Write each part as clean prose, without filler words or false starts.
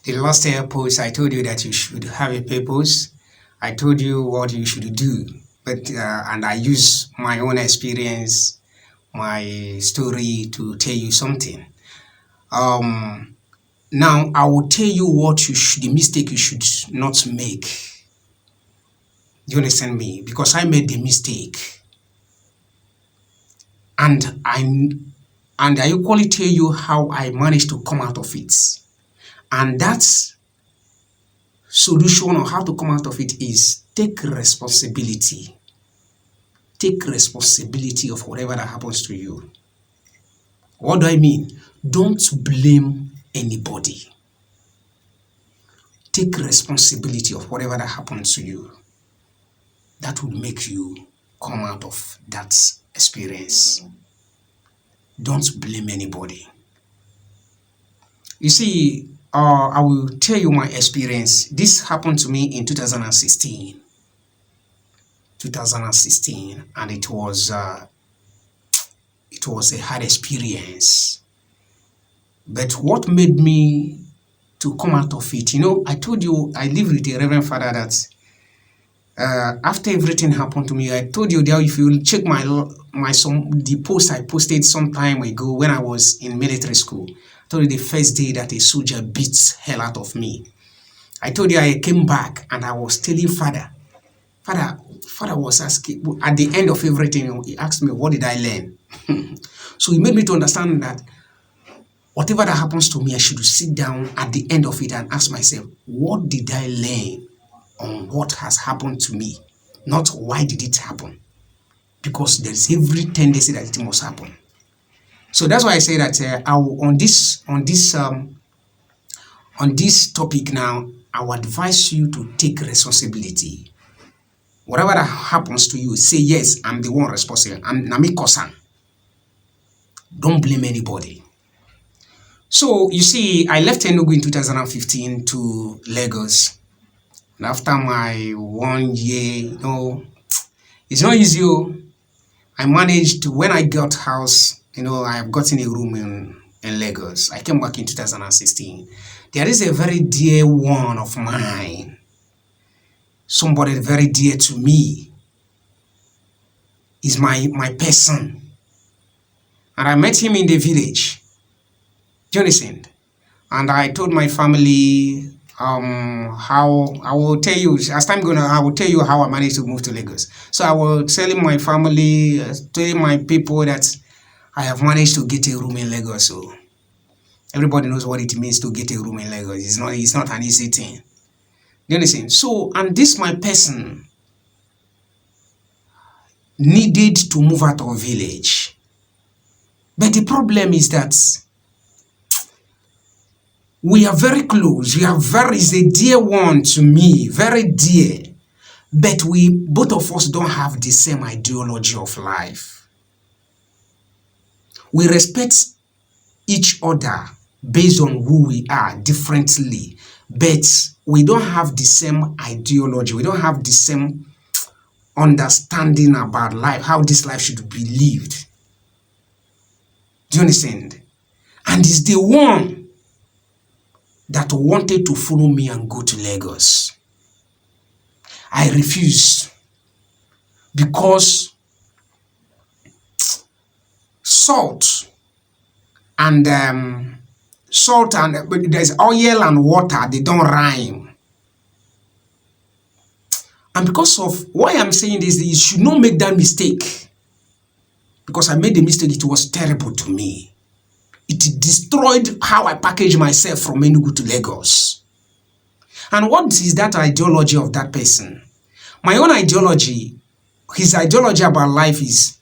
The last post, I told you that you should have a purpose. I told you what you should do, but and I use my own experience, my story to tell you something. Um, Now I will tell you what the mistake you should not make. Do you understand me? Because I made the mistake, and I equally tell you how I managed to come out of it. And that solution on how to come out of it is take responsibility. Take responsibility of whatever that happens to you. What do I mean? Don't blame anybody. Take responsibility of whatever that happens to you. That would make you come out of that experience. Don't blame anybody. You see, I will tell you my experience. This happened to me in 2016. 2016, and it was a hard experience. But what made me to come out of it, I told you I live with a Reverend Father that after everything happened to me, I told you there, if you check the post I posted some time ago when I was in military school, I told you the first day that a soldier beats hell out of me. I told you I came back and I was telling Father was asking, at the end of everything, he asked me, what did I learn? So he made me to understand that whatever that happens to me, I should sit down at the end of it and ask myself, what did I learn on what has happened to me? Not why did it happen? Because there's every tendency that it must happen. So that's why I say that on this topic now, I will advise you to take responsibility. Whatever that happens to you, say, yes, I'm the one responsible. I'm Nami Kosan. Don't blame anybody. So, you see, I left Enugu in 2015 to Lagos. And after my 1 year, it's not easy. I managed, when I got house, I have gotten a room in Lagos. I came back in 2016. There is a very dear one of mine, somebody very dear to me, is my person. And I met him in the village. Do you understand? And I told my family how I will tell you as time going on, I will tell you how I managed to move to Lagos. So I was telling my family, telling my people that I have managed to get a room in Lagos. So everybody knows what it means to get a room in Lagos. It's not an easy thing. You understand? So, and this my person needed to move out of village. But the problem is that we are very close. Is a dear one to me, very dear. But both of us don't have the same ideology of life. We respect each other based on who we are differently, but we don't have the same ideology. We don't have the same understanding about life, how this life should be lived. Do you understand? And it's the one that wanted to follow me and go to Lagos. I refused because salt and there's oil and water, they don't rhyme. And because of why I'm saying this, you should not make that mistake. Because I made the mistake, it was terrible to me. It destroyed how I package myself from Enugu to Lagos. And what is that ideology of that person? My own ideology, his ideology about life is,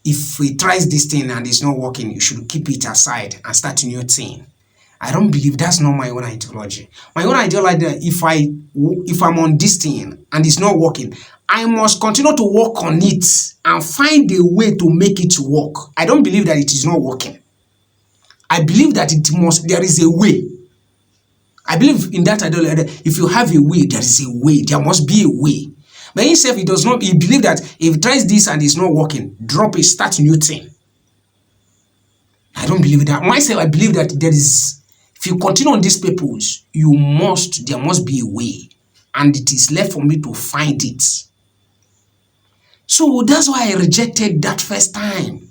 if he tries this thing and it's not working, you should keep it aside and start a new thing. I don't believe that's not my own ideology. My own ideology, if I'm on this thing and it's not working, I must continue to work on it and find a way to make it work. I don't believe that it is not working. I believe that there is a way. I believe in that ideology. If you have a way, there is a way. There must be a way. But himself, he believe that if he tries this and it's not working, drop it, start a new thing. I don't believe that. Myself, I believe that If you continue on these purpose, there must be a way. And it is left for me to find it. So that's why I rejected that first time.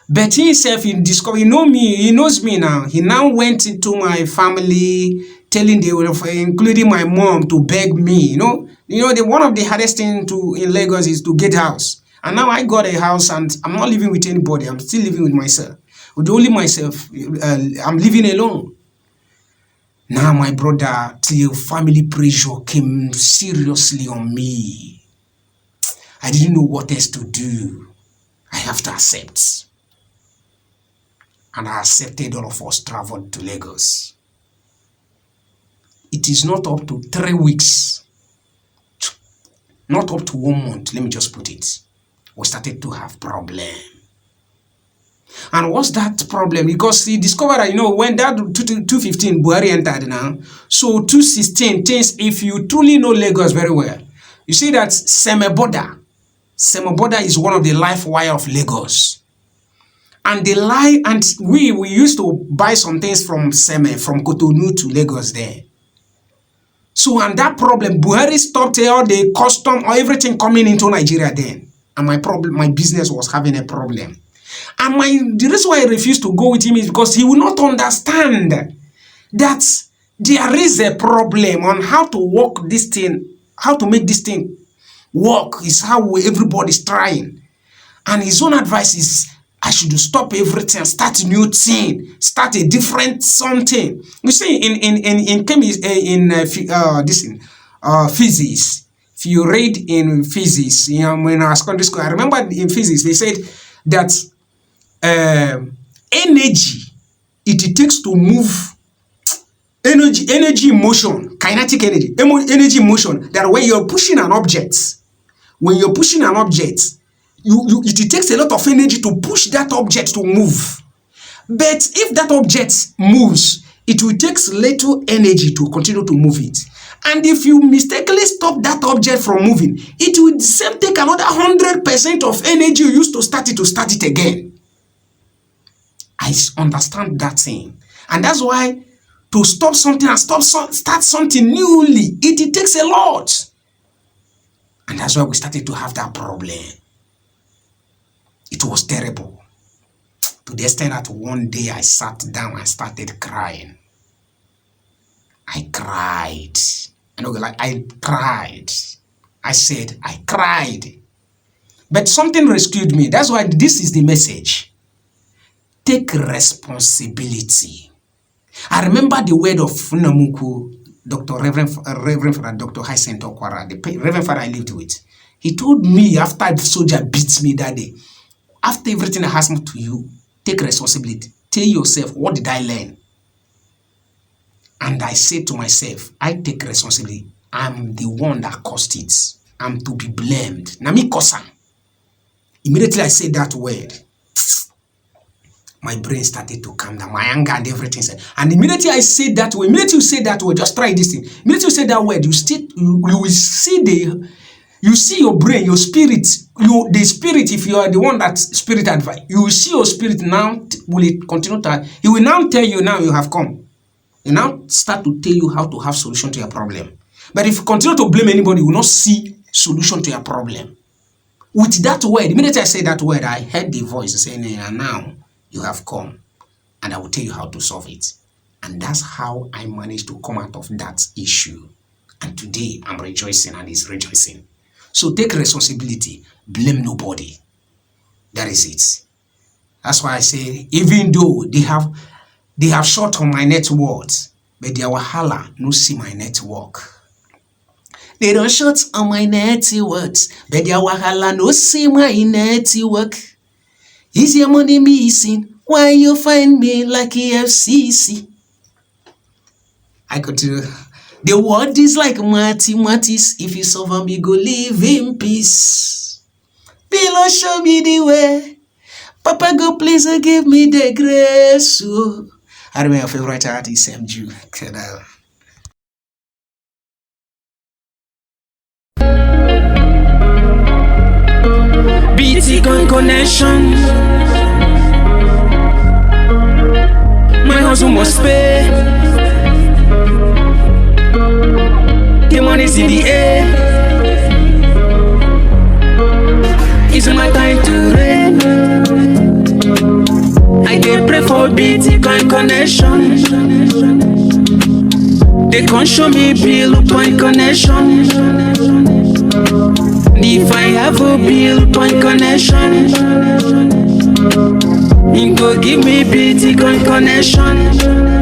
But he himself, he knows me now. He now went into my family, telling including my mom, to beg me. One of the hardest things in Lagos is to get a house. And now I got a house and I'm not living with anybody. I'm still living with myself. With only myself, I'm living alone. Now my brother, till family pressure came seriously on me. I didn't know what else to do. I have to accept. And I accepted. All of us traveled to Lagos. It is not up to 3 weeks, not up to 1 month, let me just put it. We started to have problem. And what's that problem? Because he discovered that, when that 215 Buhari entered now, so 216 things, if you truly know Lagos very well, you see that Semeboda is one of the life wire of Lagos. And we used to buy some things from Cotonou to Lagos there. So, and that problem, Buhari stopped all the custom or everything coming into Nigeria then. And my business was having a problem. And the reason why I refused to go with him is because he will not understand that there is a problem on how to work this thing, how to make this thing work is how everybody's trying. And his own advice is, I should stop everything, start a new thing, start a different something. You see, in physics, if you read in physics, when I was secondary school, I remember in physics they said that energy it takes to move, energy motion, kinetic energy motion. That when you're pushing an object, it takes a lot of energy to push that object to move. But if that object moves, it will take little energy to continue to move it. And if you mistakenly stop that object from moving, it will take another 100% of energy you used to start it again. I understand that thing. And that's why to stop something and start something newly, it takes a lot. And that's why we started to have that problem. It was terrible. To the extent that one day I sat down and started crying. I cried. I cried. I said, I cried. But something rescued me. That's why this is the message. Take responsibility. I remember the word of Funamuku, Reverend Father Dr. Hyacinth Okwara, the Reverend Father I lived with. He told me after the soldier beats me that day, after everything that happened to you, take responsibility. Tell yourself, what did I learn? And I said to myself, I take responsibility. I'm the one that caused it. I'm to be blamed. Nami kosa. Immediately I said that word. My brain started to calm down. My anger and everything. And immediately I said that word. Immediately you say that word, just try this thing. Immediately you say that word, you will see you see your brain, your spirit, the spirit, if you are the one that spirit advice, you will see your spirit now, will it continue to, he will now tell you now you have come. He now start to tell you how to have solution to your problem. But if you continue to blame anybody, you will not see solution to your problem. With that word, immediately I say that word, I heard the voice saying, and now you have come, and I will tell you how to solve it. And that's how I managed to come out of that issue. And today I'm rejoicing and he's rejoicing. So take responsibility, blame nobody. That is it. That's why I say, even though they have shot on my net worth, but their wahala no see my network. They don't shot on my net worth, but their wahala no see my network. Is your money missing? Why you find me like EFCC? I continue. The world is like mathematics. If you solve me, go live in peace. Below show me the way. Papa go please give me the grace. Oh. I remember your favorite artist, MJ. BT Connection. My hustle must pay. The money's in the air. It's my time to reign. I dey pray for Bitcoin connection. They can't show me Bitcoin connection. If I have a Bitcoin connection, he go give me Bitcoin connection.